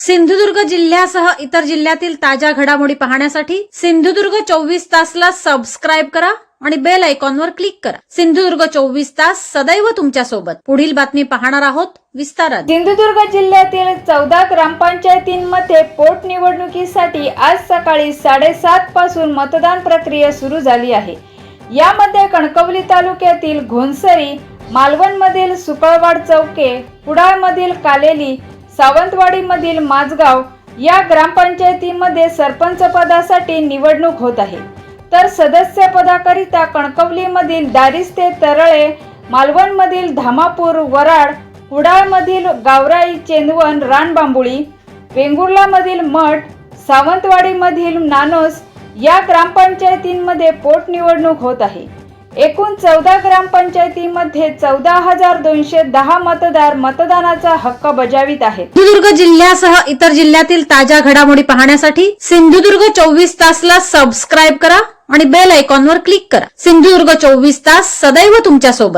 सिंधुदुर्ग जिल्ह्यासह इतर जिल्ह्यातील ताज्या घडामोडी पाहण्यासाठी सिंधुदुर्ग 24 तासला सबस्क्राइब करा आणि बेल आयकॉनवर क्लिक करा। सिंधुदुर्ग 24 तास सदैव तुमच्या सोबत। पुढील बातमी पाहणार आहोत विस्तारात। सिंधुदुर्ग जिल्ह्यातील 14 ग्रामपंचायतींमध्ये पोटनिवडणुकीसाठी आज सकाळी 7:30 पासून मतदान प्रक्रिया सुरू झाली आहे। यामध्ये कणकवली तालुक्यातील घोणसरी, मालवणमधील सुकळवाड चौके, कुडाळमधील कालेली, सावंतवाडीमधील माझगाव या ग्रामपंचायतीमध्ये सरपंच पदासाठी निवडणूक होत आहे। तर सदस्य पदाकरिता कणकवलीमधील दारिस्ते तरळे, मालवणमधील धामापूर वराड, कुडाळमधील गावराई चेंदवन रानबांबुळी, वेंगुर्लामधील मठ, सावंतवाडीमधील नानोस या ग्रामपंचायतींमध्ये पोटनिवडणूक होत आहे। एकूण 14 ग्रामपंचायतीमध्ये 14,210 मतदार मतदानाचा हक्क बजावित आहेत। सिंधुदुर्ग जिल्ह्यासह इतर जिल्ह्यातील ताज्या घडामोडी पाहण्यासाठी सिंधुदुर्ग 24 तासला सबस्क्राइब करा आणि बेल आयकॉनवर क्लिक करा। सिंधुदुर्ग 24 तास सदैव तुमच्या सोबत।